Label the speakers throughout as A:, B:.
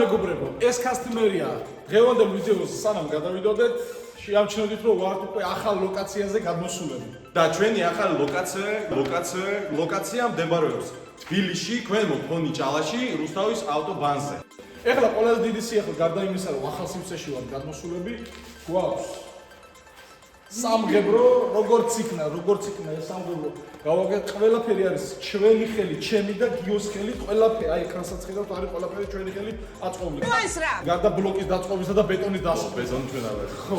A: მეგობრებო, ეს კასტომერია დღევანდელ ვიდეოს სანამ გადავიდოდეთ, შეამჩნევდით რომ ვართ უკვე ახალ ლოკაციაზე გადმოსულები.
B: და ჩვენი ახალი ლოკაცია მდებარეობს თბილისში, ქვემო ფონიჭალაში, რუსთავის ავტობანზე.
A: ეხლა ყველაზე დიდი სიახლე გარდა იმისა, რომ ახალ სივრცეში ვართ გადმოსულები, გვაქვს სამღებრო, როგორც იქნა ეს სამღებრო. გავაგეთ ყველაფერი არის ჩვენი ხელი, ჩემი და გიოს ხელი, ყველაფერი, აი ეკრანსაც ხედავთ, არის ყველაფერი ჩვენი ხელი აწყობილი. გარდა ბლოკის დაწყობისა და ბეტონის დასაწყობისა.
B: ბეტონი ჩვენ არ
A: ხო.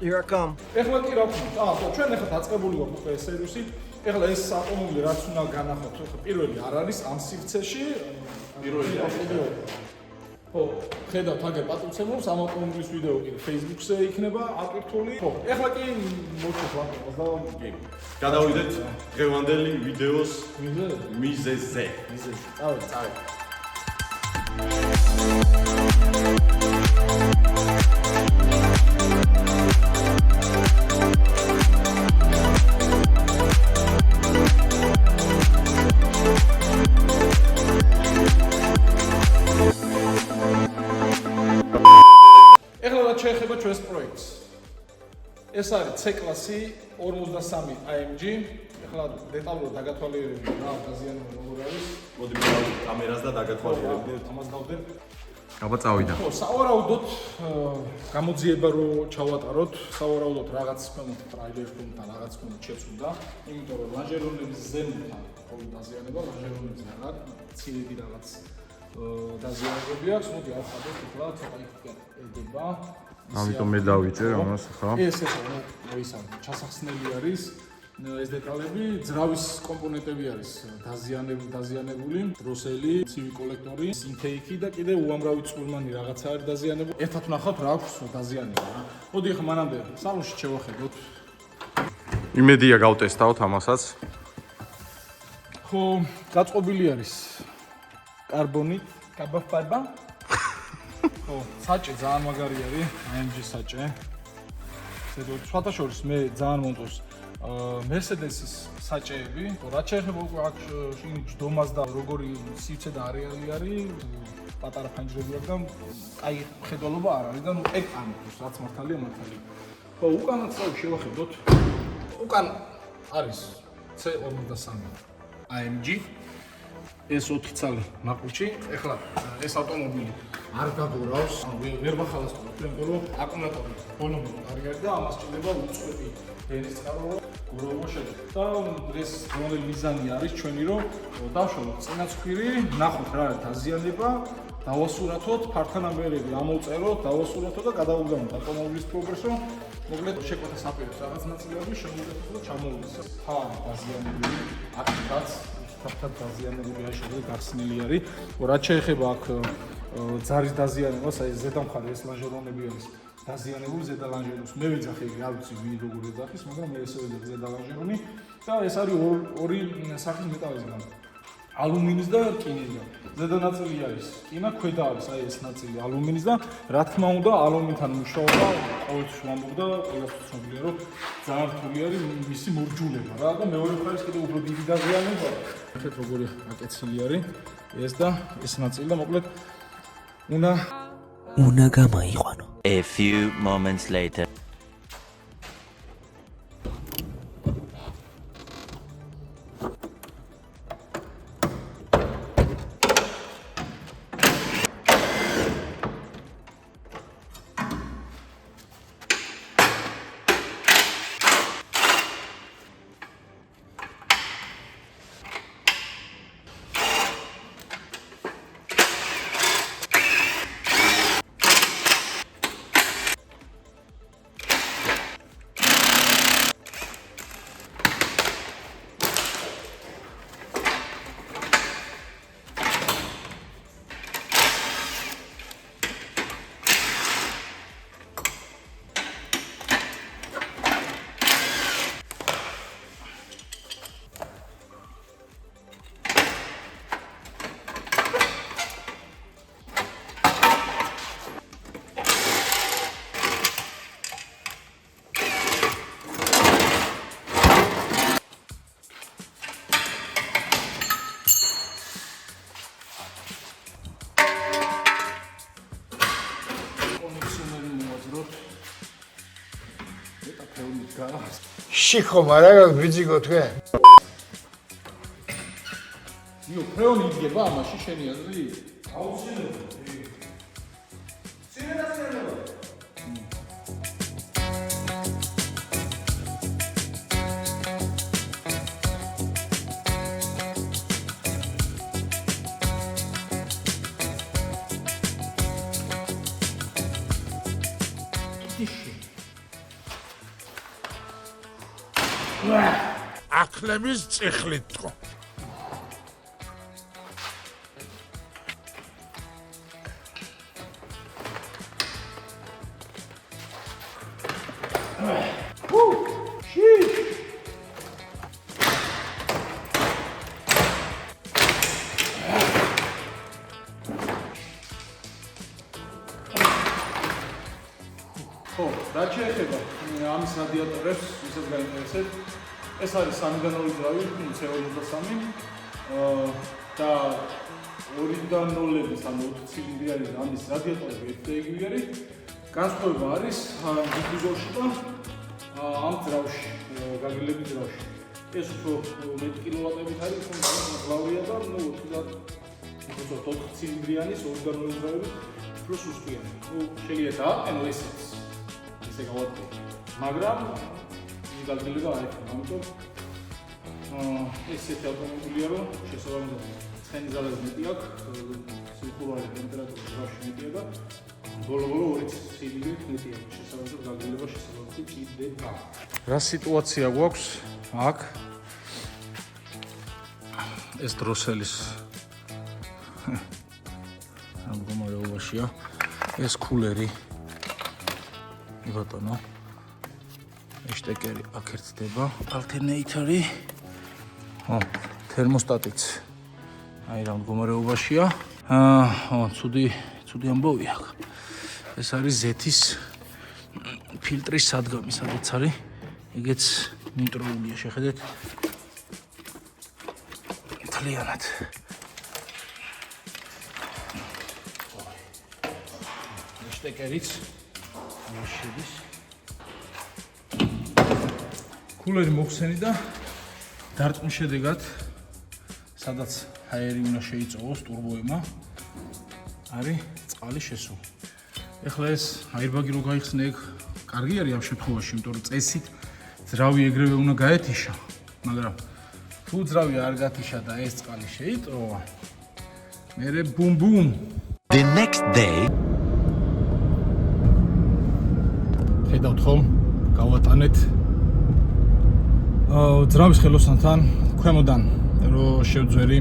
C: Here I come.
A: ეხლა კი რა ვქნა? ხო, ჩვენ ეხლა დაწყებული ვართ უკვე ეს სერვისი. ეხლა ეს ავტომობილი რაც უნდა განახოთ, ხო, პირველი არ არის ამ სივრცეში.
B: პირველი
A: ხო, ხედავთ აგერ პატრონს ამ ავტომობილის ვიდეო კი Facebook-ზე იქნება აკრიტული. ხო, ეხლა კი მოჩვენთ ვაკეთოს და
B: გადავიდეთ დღევანდელი ვიდეოს მიზეზზე.
A: წავედით. შეეხება ჩვენს პროექტს. ეს არის C-კლასი 53 AMG. ეხლა დეტალურად დაგათვალიერებთ რა დაზიანება როგორ არის.
B: მოდი კამერას და დაგათვალიერებთ.
A: ამას დავდებ.
C: აბა წავიდა.
A: ხო, სავარაუდოდ გამოძიება რო ჩავატაროთ, სავარაუდოდ რაღაც ქვემოთ პრაიდერ ფონთან რაღაც ქვემოთ შეცვლა, იმიტომ რომ ლანჟერონების ზემოთან ყოველ დაზიანება ლანჟერონებზე რაღაც ცირედი რაღაც დაზიანებები აქვს. მოდი ავხადოთ ეხლა ცოტა იქიდან ედება.
C: ამიტომ მე დავიჭერ ამას ხა.
A: ეს ჩასახსნელი არის ეს დეტალები, ძრავის კომპონენტები არის დაზიანებული, დროსელი, ცივი კოლექტორი, ინტეიკი და კიდე უამრავი წყვილმანი რაღაცა არის დაზიანებული. ერთად ვნახავთ რა აქვს დაზიანება რა. მოდი ახლა მანამდე სალონში შევახედოთ.
C: იმედია გავტესტავთ ამასაც.
A: ხო, გაწყობილი არის კარბონით, კაბაფარბა. ხო, საჭე ძალიან მაგარი არის, AMG საჭე. ზედოთ სხვათაშორის მე ძალიან მომწონს Mercedes-ის საჭეები. რაც შეეხება უკვე აქ ჯდომას და როგორი სივრცე და არეალი არის, პატარა ფანჯრები აქვს და კაი ხედველობა არ არის და ნუ ეკრანი რაც მართალია. ხო, უკანაც შევახედოთ. უკან არის C53 AMG. ეს 4 წალი ნაყუჩი. ეხლა ეს ავტომობილი არ გადურავს, ვერ ბახალასწორებ, იმიტომ რომ აკუმულატორი ბოლომდე არის და ამას ჭირდება უწყვეტი დენის წყარო, გუროვო შედეგი. და დღეს რომელი მიზანი არის ჩვენი, რომ დავშალოთ წინაცხვირი, ნახოთ რა არის დაზიანება, დავასურათოთ, ფართანამბერები ამოვწეროთ, დავასურათოთ და გადავუგზავნოთ ავტომობილის პროგრესს, რომ მოკლედ შეკვეთა საპირეს რაღაც ნაწილები შემოვიდეს და ჩამოვიდეს. თავი დაზიანებული, აქაც ფართად დაზიანებული არის, შეიძლება გახსნილი არის. რაც შეეხება აქ ძარის დაზიანებას, აი ზედა მხარე ეს ლანჟერონები არის დაზიანებული ზედა ლანჟერონს. მე ვიძახი, რა ვიცი, ვინ როგორ ეძახის, მაგრამ მე ესე ვიძახი ზედა ლანჟერონი და ეს არის ორი სახის მეტალისგან. ალუმინის და რკინისგან. ზედა ნაწილი არის რკინა, ქვედა არის აი ეს ნაწილი ალუმინის და რა თქმა უნდა ალუმინთან მუშაობა ყოველთვის ვამბობ და ყველას ცნობილია რომ ძალიან რთული არის მისი მორჯულება რა და მეორე მხარეს კიდე უფრო დიდი დაზიანებაა. ეხეთ როგორი აკეცილი არის ეს და ეს ნაწილი და მოკლედ
D: უნდა გამოიყვანო. A few moments later.
A: ფეუნით გავს.
E: შიქო მაგრამ ვიძიგო თქვენ
A: იო, ფრეონი იდგება ამაში შენი აზრი? აუცილებლად.
E: ახლების წიხლით თქო
A: ხო, რა შეეხება ამის რადიატორებს, ვისაც გაინტერესებს, ეს არის 3-დან 2 ძრავი, CO23 და 2-დან 0-ების, ანუ 4 ცილინდრიანი ამის რადიატორები ერთდაიგივე არის. განსხვავება არის დიფუზორში და ამ ძრავში, გაგილების ძრავში. ეს უფრო მეტ კილოვატებით არის, თუმცა გლავია და 4 ცილინდრიანი 2-დან 2 ძრავები უფრო სუსტია. შეიძლება დააყენო ესეც. ესე გავაკეთე. მაგრამ ის გაგილება არ იქნება, ამიტომ ესეთი ავტომობილია, რომ შესაბამისად ცხენი ძალები მეტი აქვს, სირკულარი ტემპერატურა ძრავში მეტია და ბოლო-ბოლო 2 ცილინდრით მეტი აქვს. შესაბამისად გაგილება შესაბამისად ჭირდება. რა სიტუაცია გვაქვს აქ? ეს დროსელის ამ მდგომარეობაშია. ეს კულერი ბატონო ეშტეკერი აქ ერთდება ალტერნეიტორი თერმოსტატიც აი რა მდგომარეობაშია ცუდი ამბავი აქვს ეს არის ზეთის ფილტრის სადგომი სადაც არის ეგეც ნიტროულია შეხედეთ მთლიანად ეშტეკერიც შედის კულერი მოხსენი და დარტყმის შედეგად სადაც აერი უნდა შეიწოვოს ტურბოემა არის წყალი შესული. ეხლა ეს აირბაგი რო გაიხსნე ეგ კარგი არის ამ შემთხვევაში, იმიტომ რომ წესით ძრავი ეგრევე უნდა გაეთიშა, მაგრამ თუ ძრავი არ გათიშა და ეს წყალი შეიწოვა, მერე ბუმ.
D: The next day.
A: ხედავთ ხომ? გავატანეთ ძრავის ხელოსანთან ქვემოდან რო შევძვერი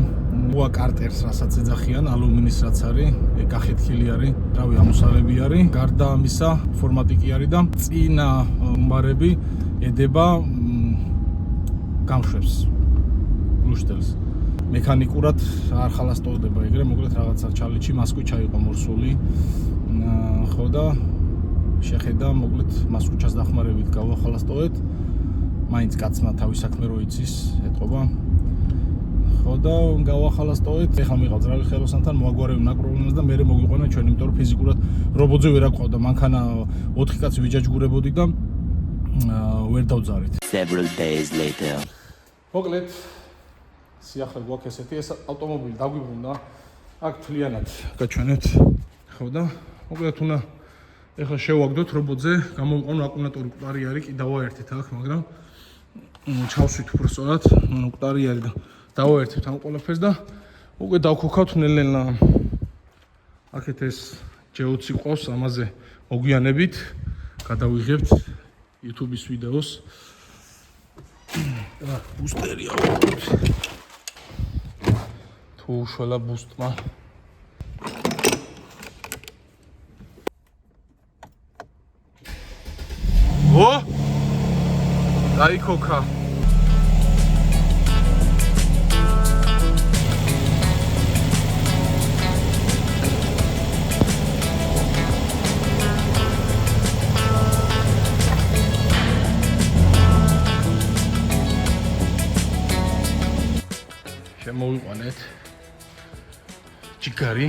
A: უა კარტერს რასაც ეძახიან ალუმინის რაც არის გახეთქილი არის ძრავი ამოსალები არის გარდა ამისა ფორმატიკი არის და წინა უმბარები ედება გამშვებს ლუშტელს მექანიკურად არ ხალასტოვდება ეგრე მოკლედ რაღაცა ჩალიჩი მასკვი ჩაიყო მორსული ხო და შეხედა მოკლედ მასკუჩას დახმარებით გავახალასტოვეთ მაინც კაცმა თავის საქმე რო იცის ეთყობა ხო და გავახალასტოვეთ ეხლა მიყავ ძრავი ხელოსანთან მოაგვარებინ აქ პრობლემას და მე მოგიყვანა ჩვენ იმიტომ რომ ფიზიკურად რობოტზე ვერ აყვავდა მანქანა 4 კაცი ვიჯაჯგურებოდი და ვერ დავძარით
D: Several days later.
A: მოკლედ სიახლე გვაქვს ესეთი ეს ავტომობილი დაგვიბრუნდა აქ თლიანად გაჩვენეთ ხო და მოკლედ უნდა ეხლა შევაგდოთ რობოტზე გამოვიყვანო აკუმულატორი მკვდარი არის კი დავაერთეთ აქ მაგრამ ჩავსვით უფრო სწორად მკვდარი არის და დავაერთეთ ამ ყველაფერს და უკვე დავქოქავთ ნელ-ნელა აქეთ ეს G20 ყავს ამაზე მოგვიანებით გადავიღებთ YouTube-ის ვიდეოს და ბუსტერი ავუყოთ თუ უშველა ბუსტმა დაიქოქა შემოვიყვანეთ ჯიგარი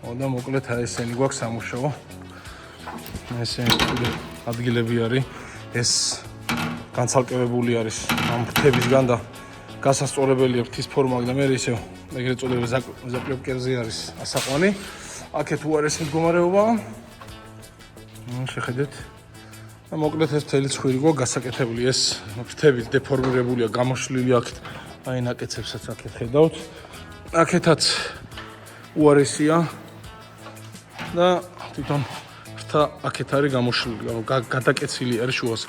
A: და მოკლედ აი ესენი გვაქვს სამუშაო. ესენი ადგილები არის. ეს განცალკევებული არის ამ ფრთებისგან და გასასწორებელია ფრთის ფორმა და მე ისე ეგრეთ წოდებული ზაკლევკერზე არის ასაყვანი. აქეთ უარესი მდგომარეობა. შეხედეთ. და მოკლედ ეს მთელი ცხვირი გვაქვს გასაკეთებული. ეს ფრთები დეფორმირებულია, გამოშლილი აქეთ. აი ნაკეცებსაც აქეთ ხედავთ. აქეთაც უარესია და თვითონ ფრთა აქეთ არის გამოშლილი, გადაკეცილი არის შუას.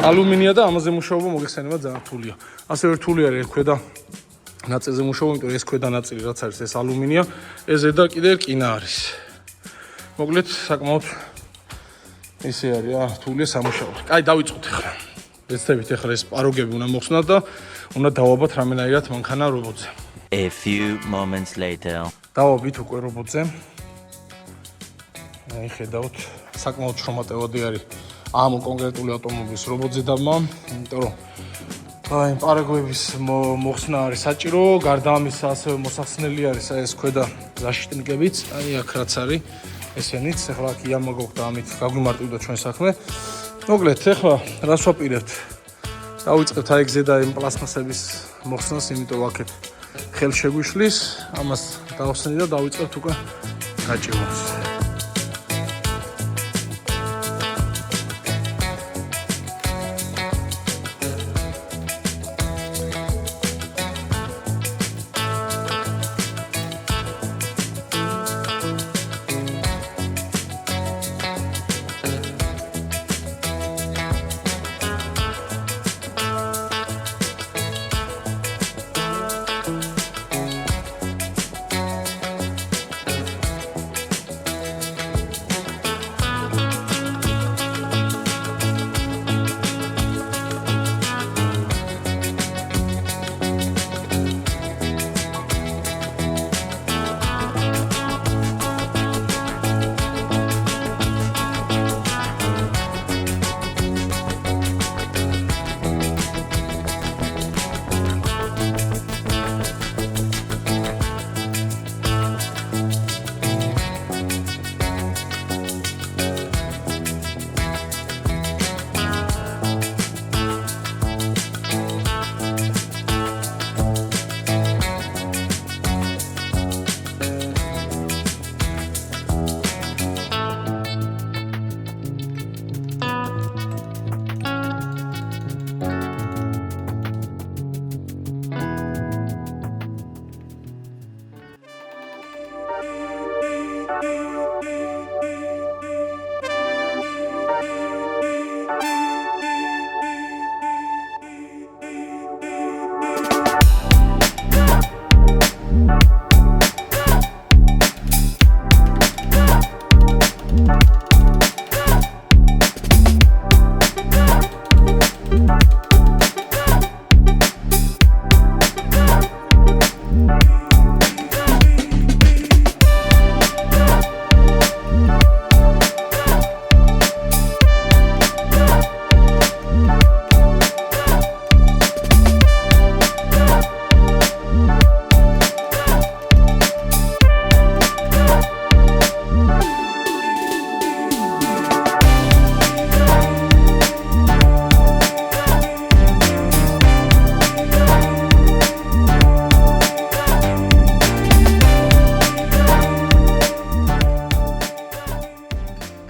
A: ალუმინია და ამაზე მუშაობა მოგეხსენება ძალიან რთულია. ასევე რთული არის ქვედა ნაწილზე მუშაობა, იმიტომ ეს ქვედა ნაწილი რაც არის ეს ალუმინია, ეს ზედა კიდე რკინა არის. მოკლედ საკმაოდ ისე არის, რთულია სამუშაო. კაი, დავიწყოთ ახლა. ვეცდებით ახლა ეს პაროგები უნდა მოხსნათ და უნდა დავაბათ რამენაირად მანქანა რობოტზე.
D: A few moments later.
A: დავაბით უკვე რობოტზე. აი ხედავთ, საკმაოდ შრომატევადი არის ამ კონკრეტული ავტომობილის რობოტზე დაბმა, იმიტომ რომ აი პარაგოების მოხსნა არის საჭირო, გარდა ამისა ასევე მოსახსნელი არის აი ეს ქვედა ზაშიტნიკებიც, აი აქ რაც არის ესენიც, ახლა აქ იამა გვაქვს და ამით გაგვიმარტივდა ჩვენ საქმე. მოკლედ, ახლა რას ვაპირებთ? დავიწყებთ აი ზედა იმ პლასმასების მოხსნას, იმიტომ რომ აქეთ ხელი შეგვიშლის, ამას დავხსნით და დავიწყებთ უკვე გაჭიმოს.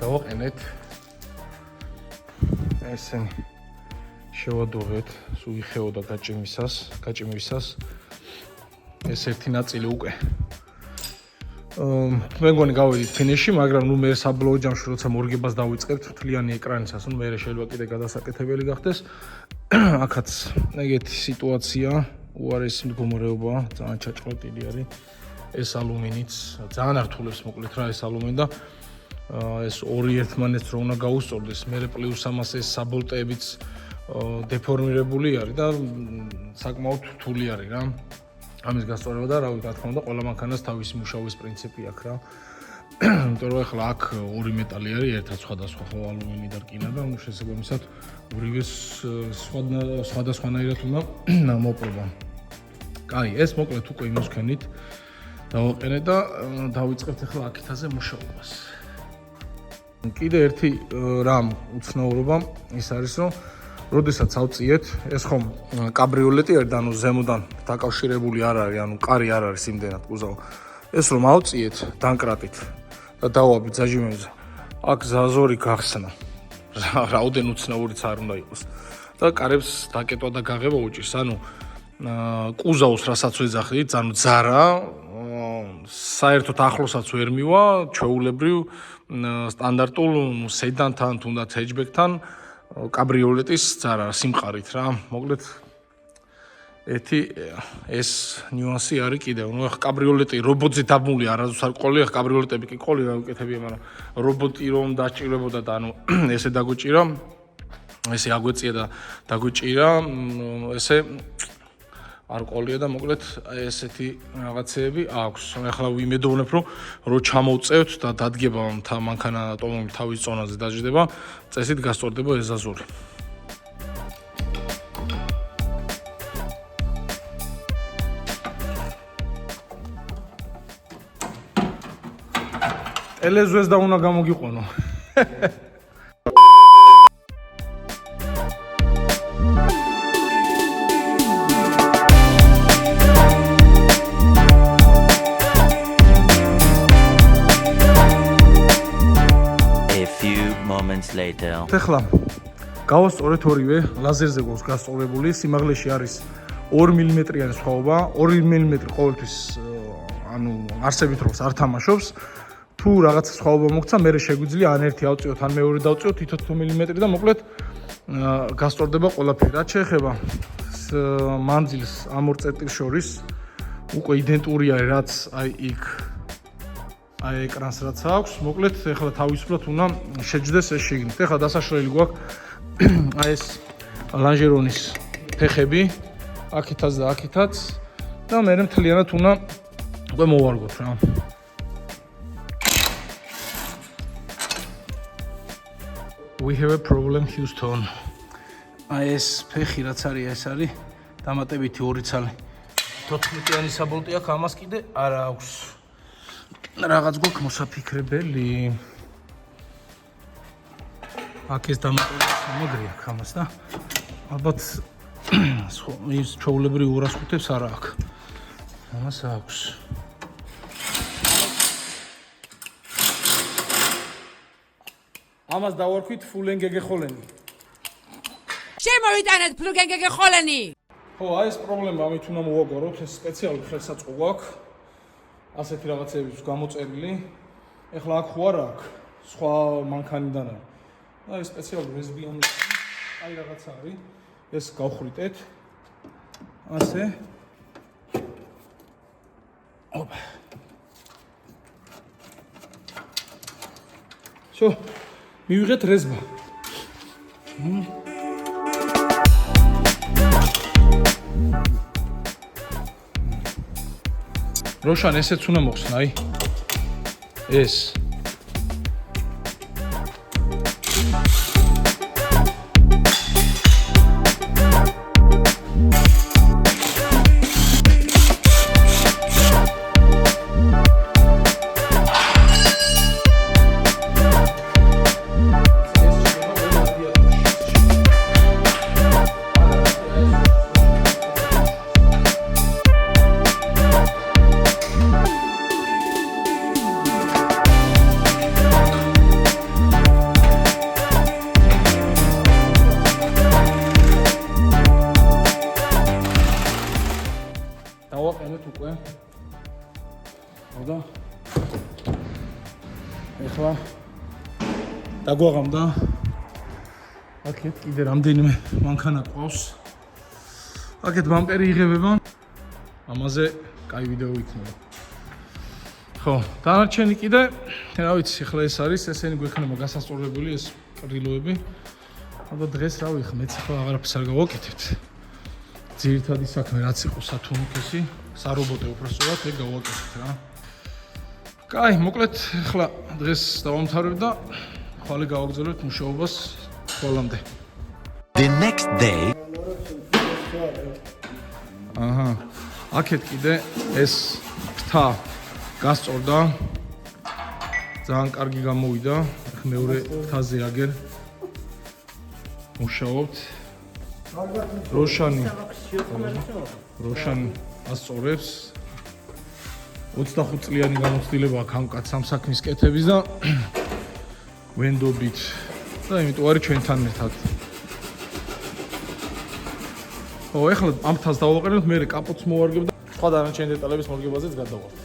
A: დავაყენეთ ესენი შევადუღეთ სულ იხეოდა გაჭიმვისას ეს ერთი ნაწილი უკვე მე მგონი გავედით ფინიში, მაგრამ ნუ მე საბოლოო ჯამში როცა მორგებას დავიწყებთ მთლიანი ეკრანისას, ნუ მე შეიძლება კიდე გადასაკეთებელი გახდეს. აქაც ეგეთი სიტუაცია, უარესი მდგომარეობა, ძალიან ჩაჭყრეტილი არის. ეს ალუმინიც ძალიან ართულებს მოკლედ რა ეს ალუმინი და ეს ორი ერთმანეთს რო უნდა გაუსწორდეს, მე პლუს ამას ეს საბოლტეებიც დეფორმირებული არის და საკმაოდ რთული არის რა. ამის გასწორება და რავი, რა თქმა უნდა, ყველა მანქანას თავისი მუშაობის პრინციპი აქვს რა. იმიტომ რომ ახლა აქ ორი მეტალი არის, ერთად სხვადასხვა ხო ალუმინი და რკინა და ნუ შესაბამისად ორივეს სხვადასხვანაირად უნდა მოპრობა. კაი, ეს მოკლედ უკვე იმის ვქენით. დავაყენე და დავიწყებთ ახლა აქეთაზე მუშაობას. კიდე ერთი რამ უცნაურობა ის არის, რომ როდესაც ავწიეთ, ეს ხომ კაბრიოლეტი არის და ანუ ზემოდან დაკავშირებული არ არის, ანუ კარი არ არის იმდენად კუზავ. ეს რომ ავწიეთ დანკრატით და დავაბი ძაჟიმებზე, აქ ზაზორი გახსნა. რაოდენ უცნაურიც არ უნდა იყოს. და კარებს დაკეტვა და გაღება უჭირს, ანუ კუზავს რასაც ვეძახდით, ანუ ძარა საერთოდ ახლოსაც ვერ მივა, ჩვეულებრივ სტანდარტულ სედანთან, თუნდაც ჰეჯბეკთან კაბრიოლეტის ძარა სიმყარით რა. მოკლედ ერთი ეს ნიუანსი არის კიდევ. ნუ ახლა კაბრიოლეტი რობოტზე დაბმული არასდროს არ ყოლია, ახლა კაბრიოლეტები კი ყოლი რა უკეთებია, მაგრამ რობოტი რომ დაჭირებოდა და ანუ ესე დაგვიჭირა, ესე აგვეწია და დაგვიჭირა, ესე არ ყოლია და მოკლედ ესეთი რაღაცეები აქვს. ახლა ვიმედოვნებ, რომ ჩამოვწევთ და დადგება მანქანა ავტომობილი თავის ზონაზე დაждდება, წესით გასწორდება ეს ზაზური. ელეზვეს და უნდა გამოგიყვანო.
D: Later.
A: ახლა გავასწორეთ ორივე, ლაზერზე გვაქვს გასწორებული, სიმაღლეში არის 2 მმ-იანი სხვაობა, 2 მმ ყოველთვის ანუ არსებით როლს არ თამაშობს. თუ რაღაცა სხვაობა მოგცა, მე შეგვიძლია ან ერთი ავწიოთ, ან მეორე დავწიოთ, თითო მმ და მოკლედ გასწორდება ყველაფერი. რაც შეეხება მანძილს ამ ორ წერტილს შორის, უკვე იდენტური არის, რაც აი იქ აი ეკრანს რაც აქვს, მოკლედ ახლა თავისუფლად უნდა შეჯდეს ეს შიგნით. ახლა დასაშლელი გვაქვს აი ეს ლანჟერონის ფეხები, აქეთაც და აქეთაც და მე მთლიანად უნდა უკვე მოვარგოთ რა. We have a problem Houston. აი ეს ფეხი რაც არის, ეს არის დამატებითი 2 ცალი. 14-იანი საბოლტი აქვს, ამას კიდე არა აქვს. რაღაც გვაქვს მოსაფიქრებელი. აქ ეს დამატებული სამაგრი აქვს ამას და ალბათ ის ჩვეულებრივ 205-ებს არა აქვს. ამას აქვს. ამას დავარქვით ფულენგეგე ხოლენი.
F: შემოვიტანეთ ფულენგეგე ხოლენი.
A: ხო, აი ეს პრობლემა ამით უნდა მოვაგვაროთ, ეს სპეციალური ხელსაწყო გვაქვს. ასეთი რაღაცეების გამოწერილი. ეხლა აქ ხო არა აქვს, სხვა მანქანიდან არის. და ეს სპეციალური USB-იანი აი რაღაცა არის. ეს გავხრიტეთ. ასე. ოპა. შო, მივიღეთ რეზბა. როშან ესეც უნდა მოხსნა, აი. ეს. დავაყენეთ უკვე. და ეხლა დაგვაღამდა. აქეთ კიდე რამდენიმე მანქანა ყავს. აქეთ ბამპერი იღებება. ამაზე კაი ვიდეო იქნება. ხო, დანარჩენი კიდე, რა ვიცი, ახლა ეს არის, ესენი გვექნება გასასწორებელი ეს კრილოები. და დღეს რა ვიხ, მეც ახლა აღარაფერს არ გავაკეთებთ. ძირითადი საქმე რაც იყო სათუნუქესი, სარობოტე უბრალოდ ეგ გავაკეთეთ რა. კაი, მოკლედ ახლა დღეს დავამთავრებ და ხვალე გავაგრძელებთ მუშაობას ყველამდე.
D: The next day.
A: აჰა. აქეთ კიდე ეს ფრთა გასწორდა. ძალიან კარგი გამოვიდა. ახლა მეორე ფრთაზე აგერ მუშაობთ. როშანი ასწორებს. 25 წლიანი განოცდილება აქვს ამ კაცს ამ საქმის კეთების და ვენდობით და იმიტომ არის ჩვენთან ერთად. ეხლა ამ თავს დავაყენოთ, მე კაპოტს მოვარგებ და სხვა დანარჩენი დეტალების მორგებაზეც გადავართ.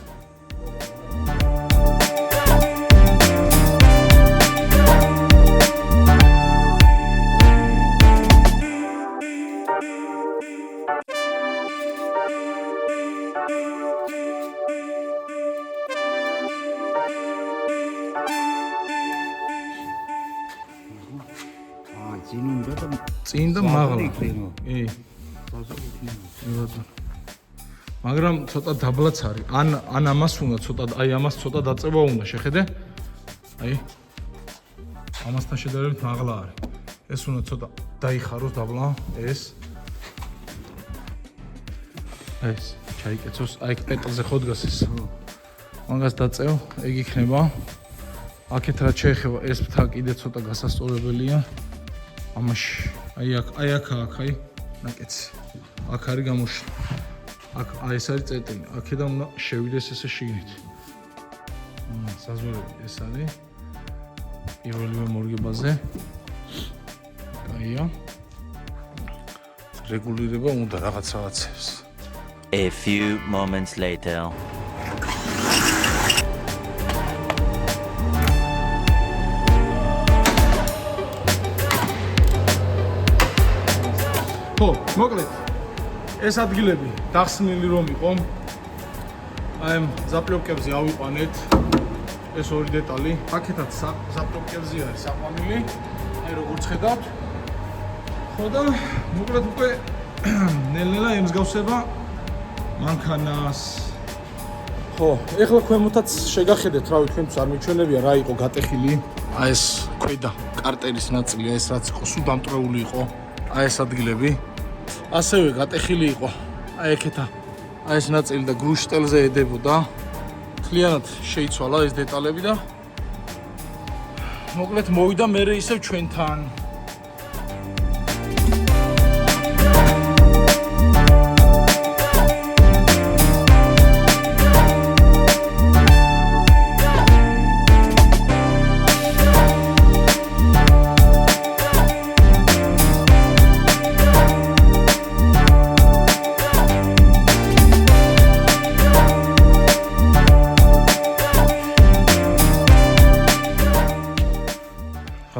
A: წინ და მაღლა. კი. მაგრამ ცოტა დაბლაც არის. ან ამას უნდა ცოტა, აი ამას ცოტა დაწევა უნდა, შეხედე? აი. ამასთან შედარებით მაღლა არის. ეს უნდა ცოტა დაიხაროს დაბლა, ეს. ეს ჩაიკეცოს, აი პეტლზე ხოდგას ეს. მაგას დაწევ, ეგ იქნება. აქეთ რა შეეხება, ეს ფთა კიდე ცოტა გასასწორებელია. ამაში, აი აქ, ნაკეცი. აქ არის გამოშლი. აქ ეს არის წეტილი. აქედან უნდა შევიდეს ესე შიგნით. საზღვრები ეს არის. პირველივე მორგებაზე. კაია. რეგულირება უნდა რაღაცებს.
D: A few moments later.
A: მოკლედ ეს ადგილები დახსნილი რომ იყო აი ამ ზაპლოკებზე ავიყვანეთ ეს ორი დეტალი აქეთაც ზაპლოკებზე არის აყვანილი აი როგორც ხედავთ ხო და მოკლედ უკვე ნელ-ნელა ემსგავსება მანქანას ხო ეხლა ქვემოთაც შეგახედეთ რავი თქვენთვის არ მიჩვენებია რა იყო გატეხილი აი ეს ქვედა კარტერის ნაწილი ეს რაც იყო სულ დამტრეული იყო აი ეს ადგილები ასევე გატეხილი იყო აი ეკეთა აი ეს ნაწილი და გრუშტელზე ედებოდა მთლიანად შეიცვალა ეს დეტალები და მოკლედ მოვიდა მე ისევ ჩვენთან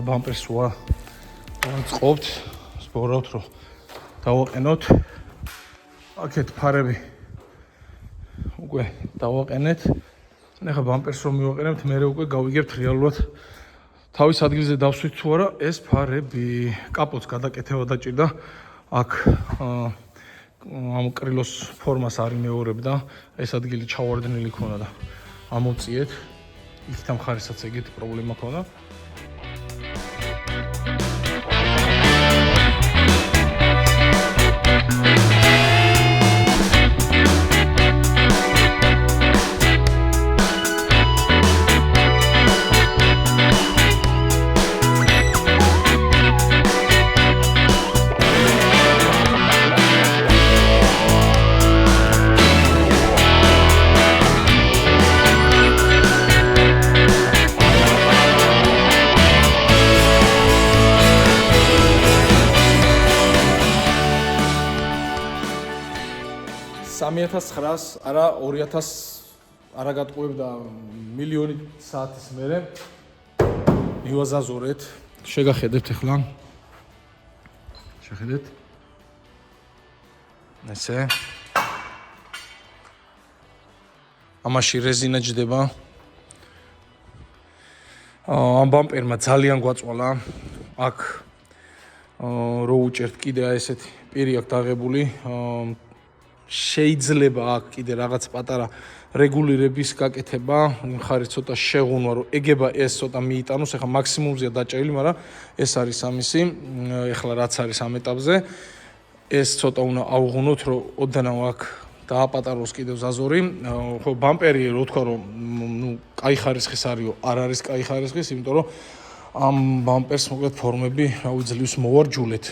A: ბამპერს ვაწყობთ, ვსპორავთ რომ დავაყენოთ. აქეთ ფარები უკვე დავაყენეთ. ახლა ბამპერს რომ მივაყენებთ, მე უკვე გავიგებთ რეალურად თავის ადგილზე დავსვით თუ არა ეს ფარები. კაპოტს გადაკეთება დაჭირდა. აქ ამ კრილოს ფორმას არ იმეორებდა. ეს ადგილი ჩავარდნილი ქონა და ამოვწიეთ. იქით ამ ხარისაც ეგეთი პრობლემა ქონა. $3,900 არა 2,000 არა გატყუებდა მილიონი საათის მერე მივაზაზორეთ შეგახედებთ ახლა შეხედეთ ესე ამაში რეზინა ჯდება ამ ბამპერმა ძალიან გვაწვალა აქ რო უჭერთ კიდე ესეთი პირი აქვს დაღებული შეიძლება აქ კიდე რაღაც პატარა რეგულირების გაკეთება, მხარი ცოტა შეღუნვა, რომ ეგება ეს ცოტა მიიტანოს, ეხლა მაქსიმუმზეა დაჭერილი, მაგრამ ეს არის ამისი, ეხლა რაც არის ამ ეტაპზე, ეს ცოტა უნდა ავღუნოთ, რომ ოდნავ აქ დააპატაროს კიდევ ზაზორი. ხო, ბამპერი რო თქვა რომ ნუ კაი ხარისხის არისო, არ არის კაი ხარისხის, იმიტომ რომ ამ ბამპერს მოკლედ ფორმები, რავი, ძლივს მოვარჯულეთ.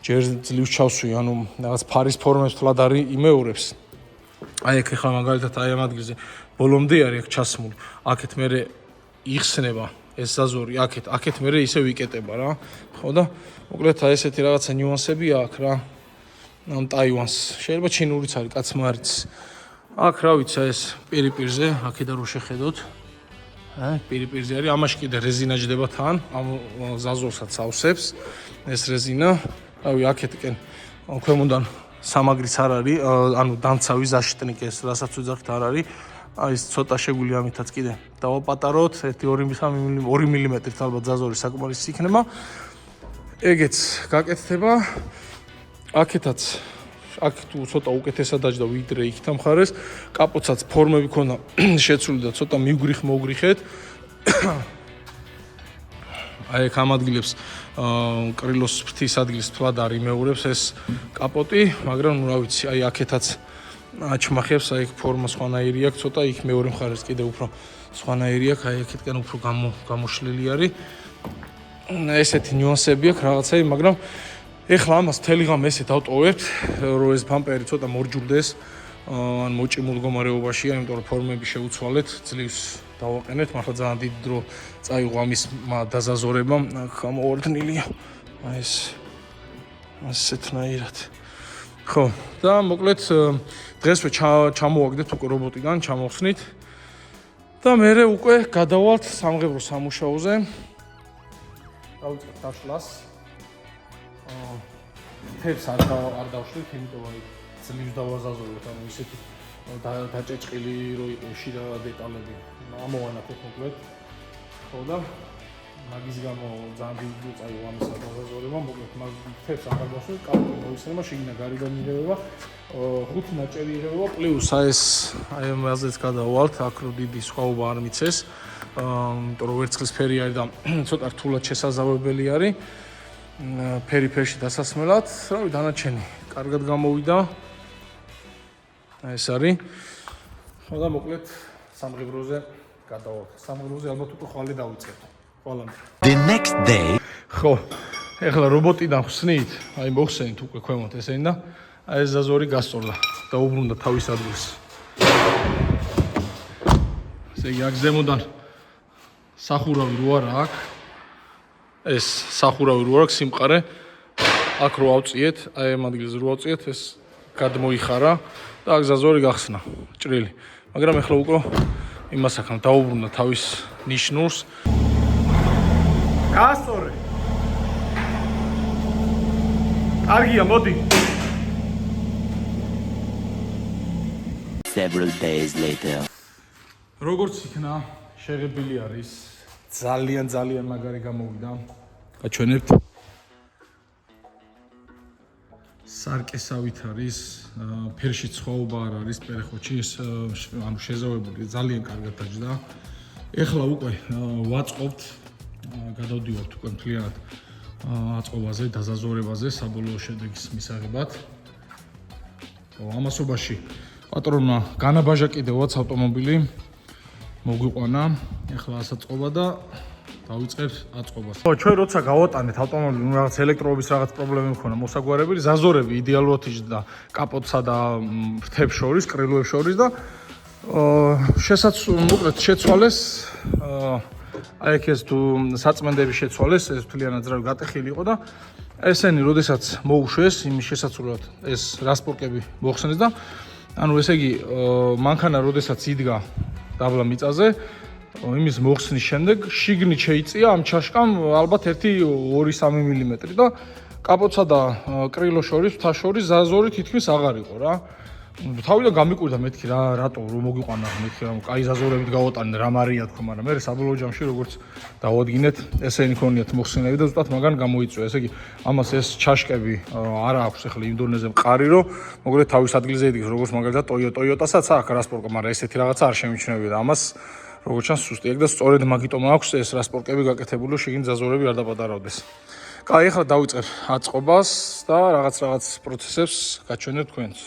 A: ჯერ ძლივს ჩავსვი, ანუ რაღაც ფარის ფორმებს თლად არის იმეორებს. აი აქ ხა მაგალითად აი ამ ადგილზე ბოლომდე არის აქ ჩასმული. აქეთ მე იხსნება ეს ზაზორი, აქეთ მე ისე ვიკეტება რა. ხო და მოკლედ აი ესეთი რაღაცა ნიუანსები აქვს რა. ამ ტაივანს შეიძლება ჩინურიც არის, კაცმა არის. აქ რა ვიცი ეს პირიპირზე, აქედან რო შეხედოთ. პირიპირზე არის, ამაში კიდე რეზინა ჯდება თან, ამ ზაზორსაც ავსებს ეს რეზინა. რავი, აქეთკენ ქვემოდან სამაგრიც არ არის, ანუ დამცავი ზაშტნიკეს, რასაც ვიძახით არ არის. აი ეს ცოტა შეგვილი ამითაც კიდე დავაპატაროთ, 1-2 მილიმეტრით ალბათ ზაზორი საკმარისი იქნება. ეგეც გაკეთდება. აქეთაც აქ თუ ცოტა უკეთესად დაჯდა ვიდრე იქით ამ ხარეს, კაპოტსაც ფორმები ქონა შეცვლილი და ცოტა მიგვრიხ მოგრიხეთ. აი აქ ამ ადგილებს კრილოს ფრთის ადგილს თვად არის მეურებს ეს კაპოტი, მაგრამ ნუ რა ვიცი, აი აქეთაც აჩმახებს, აი აქ ფორმა სხვანაირი აქვს, ცოტა იქ მეორე მხარეს კიდე უფრო სხვანაირი აქვს, აი აქეთკენ უფრო გამოშლილი არის. ესეთი ნიუანსები აქვს რაღაცები, მაგრამ ეხლა ამას მთელი ღამე ესე დავტოვებთ, რომ ეს ბამპერი ცოტა მორჯულდეს, ან მოჭიმულ მდგომარეობაშია, იმიტომ რომ ფორმები შეუცვალეთ, ძლივს დავაყენეთ, მაგრამ ძალიან დიდი დრო წაიღო ამის დაზაზორებამ, გამოვარდნილია. აი ეს ასეთნაირად. ხო, და მოკლედ დღესვე ჩამოვაგდეთ უკვე რობოტიდან, ჩამოვხსნით. და მერე უკვე გადავალთ სამღებრო სამუშაოზე. დავიწყებთ დაშლას. თებს არ დავშლით, იმიტომ რომ ძლივს დავაზაზუროთ, ანუ ისეთი დაჭეჭყილი რო იყო შიდა დეტალები. ამოვანახოთ მოკლედ. ხო და მაგის გამო ძალიან დიდი წაიღო ამის დაზაზურება, მოკლედ მაგ თებს არ დავშლით, კაპოტი მოისრება, შიგნიდან გარედან იღებება, 5 ნაჭერი იღებება, პლუს აი ამაზეც გადავალთ, აქ რო დიდი სხვაობა არ მიცეს, იმიტომ რომ ვერცხლისფერი არის და ცოტა რთულად შესაძლებელი არის. ფერი-ფერში დასასმელად, რავი, დანარჩენი კარგად გამოვიდა. ეს არის. ხო და მოკლედ სამღებროზე გადავალთ. სამღებროზე ალბათ უკვე ხვალე დავიწყებთ. ყველამ.
D: The next day.
A: ხო, ეხლა რობოტიდან ხსნით, აი მოხსენით უკვე ქვემოთ ესენი და აი ეს ზაზორი გასწორდა და უბრუნდა თავის ადგილს. ესე იგი აქ ზემოდან სახურავი რო არა აქვს. ეს სახურავი რო აქვს სიმყარე, აქ რო ავწიეთ, აი ამ ადგილზე რო ავწიეთ, ეს გადმოიხარა და აქ ზაზორი გახსნა, ჭრილი. მაგრამ ეხლა უკვე იმას ახლა დაუბრუნდა თავის ნიშნულს. გასწორე. კარგია, მოდი.
D: Several days later.
A: როგორც იქნა, შეღებილი არის. ძალიან მაგარი გამოვიდა. გაჩვენებთ. სარკესავით არის, ფერში სხვაობა არ არის პერეხოჩი, ანუ შეზავებული ძალიან კარგად დაჯდა. ეხლა უკვე ვაწყობთ, გადავდივართ უკვე მთლიანად აწყობაზე, დაზაზორებაზე, საბოლოო შედეგის მისაღებად. ამასობაში პატრონმა განაბაჟა კიდევაც ავტომობილი. მოგვიყვანა, ეხლა ასაწყობა და დავიწყებთ აწყობას. ხო, ჩვენ როცა გავატანეთ ავტომობილი, ნუ რაღაც ელექტროობის რაღაც პრობლემები მქონა მოსაგვარებელი, ზაზორები იდეალურად იჯდა კაპოტსა და ფრთებს შორის, კრილოებს შორის და მოკლედ შეცვალეს, აი აქ ეს თუ საწმენდები შეცვალეს, ეს მთლიანად ძრავი გატეხილი იყო და ესენი, როდესაც მოუშვეს, იმის შესაძლებლად ეს რასპორკები მოხსნეს და ანუ ესე იგი, მანქანა როდესაც იდგა დაბლა მიწაზე, იმის მოხსნის შემდეგ შიგნით შეიწია ამ ჩაშკამ ალბათ 1-2-3 მილიმეტრი და კაპოტსა და კრილო შორის, ფთა შორის ზაზორი თითქმის აღარ იყო რა. თავიდან გამიკვირდა მეთქი რა, რატო რომ მოგვიყვანა მეთქი რა, კაი ზაზორებით გავატანე რა მარია თქო, მაგრამ მე საბოლოო ჯამში როგორც დავადგინეთ, ესენი ქონიათ მოხსნები და ზუსტად მაგან გამოიწვია. ესე იგი, ამას ეს ჩაშკები არ აქვს ახლა იმ დონეზე მყარი, რომ მოკლედ თავის ადგილზე იდგეს, როგორც მაგალითად Toyota-საც აქვს რასპორკა, მაგრამ ესეთი რაღაცა არ შემიჩნევია და ამას როგორც ჩანს სუსტი აქვს და სწორედ მაგიტომ აქვს ეს რასპორკები გაკეთებული, რომ შიგნით ზაზორები არ დაპატარავდეს. კაი, ახლა დავიწყებ აწყობას და რაღაც პროცესებს გაჩვენებ თქვენს.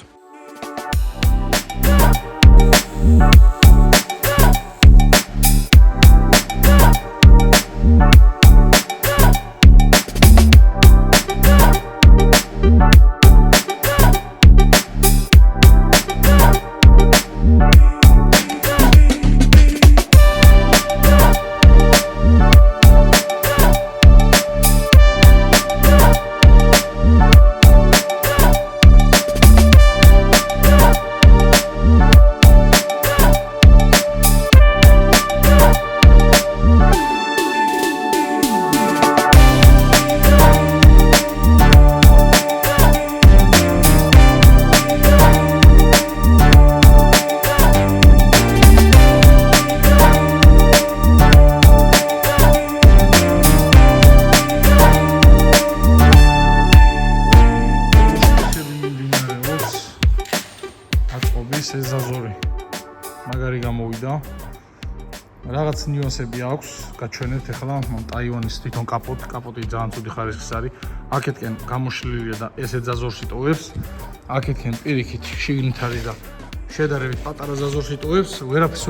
A: ზაზორი მაგარი გამოვიდა. რაღაც ნიუანსები აქვს, გაჩვენეთ ახლა ტაივანის თვითონ კაპოტი ძალიან ცუდი ხარისხის არის. აქეთკენ გამოშლილია და ესე ზაზორს იტოვებს. აქეთკენ პირიქით შიგნით არის და შედარებით პატარა ზაზორს იტოვებს. ვერაფერს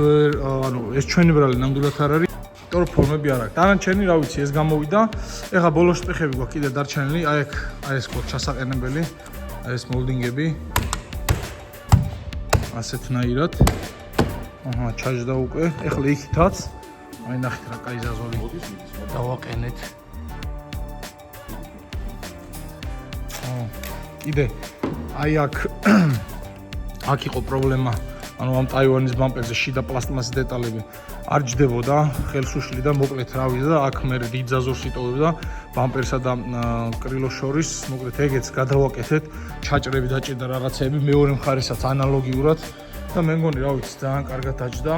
A: ანუ ეს ჩვენი ბრალი ნამდვილად არ არის. ტორ ფორმები არ აქვს. დანარჩენი რა ვიცი ეს გამოვიდა. ეხლა ბოლოს შტეხები გვაქვს კიდე დარჩენილი. აი ეს ყო ჩასაყენებელი. აი ეს მოლდინგები. ასეთნაირად. აჰა, ჩაჯდა უკვე. ეხლა იქითაც. აი ნახეთ რა კაი ზაზოლი. დავაყენეთ. კიდე აი აქ იყო პრობლემა. ანუ ამ ტაივანის ბამპერზე შიდა პლასტმასის დეტალები არ ჯდებოდა, ხელს უშლიდა, მოკლედ რა ვიდა და აქ მე დიდ ზაზორს იტოვებდა ბამპერსა და კრილოს შორის. მოკლედ ეგეც გადავაკეთეთ, ჩაჭრები დაჭირდა რაღაცები, მეორე მხარესაც ანალოგიურად და მე მგონი რა ვიცი ძალიან კარგად დაჭდა.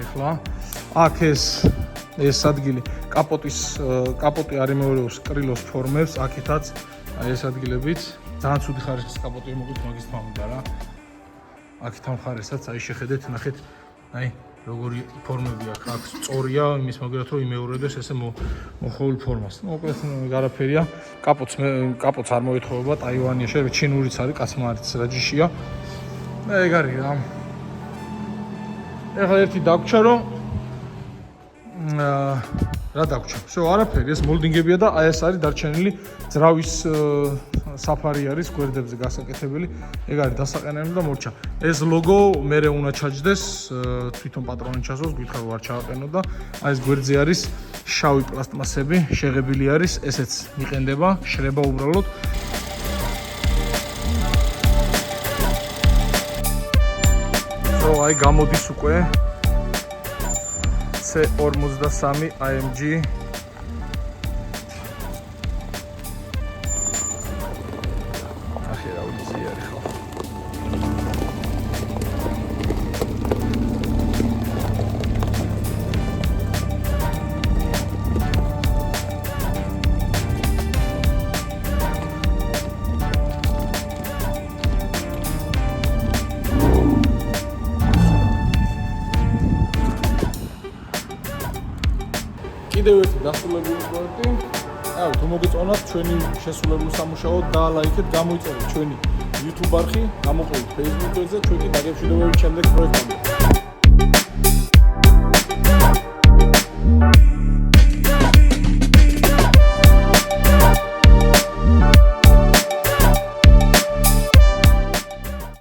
A: ეხლა აქ ეს ადგილი კაპოტი არ იმეორებს კრილოს ფორმებს, აქეთაც აი ეს ადგილებიც ძალიან ცუდი ხარისხის კაპოტია, მოკლედ მაგის თქმა უნდა რა. აქეთ ამ ხარესაც აი შეხედეთ, ნახეთ, აი როგორი ფორმები აქვს. აქ სწორია, იმის მაგალითად რომ იმეორებდეს ესე მოხოვილ ფორმას. მოკლედ არაფერია. კაპოტს არ მოეთხოვება ტაივანია, შეიძლება ჩინურიც არის, კაცმა არც რაჯიშია. და ეგ არის რა. ეხლა ერთი დაგვრჩა რომ რა დაგვრჩა? всё, არაფერი, ეს მოლდინგებია და აი ეს არის დარჩენილი ძრავის საფარი არის გვერდებზე გასაკეთებელი. ეგ არის დასაყენებელი და მორჩა. ეს ლოგო მერე უნდა ჩაჯდეს, თვითონ პატრონი ჩასვას, გითხრა რომ არ ჩააყენო და აი ეს გვერდზე არის შავი პლასტმასები, შეღებილი არის, ესეც იყენდება, შრება უბრალოდ. აი გამოდის უკვე C53 AMG ახლა რა ვიცი არის ხო კიდევ ერთი დასრულებული პროექტი. აი, თუ მოგეწონათ ჩვენი შესრულებული სამუშაო, დალაიქეთ, გამოიწერეთ ჩვენი YouTube არხი, გამოყვებით Facebook-ზე, ჩვენ კი დაგემშვიდობებით შემდეგ პროექტამდე.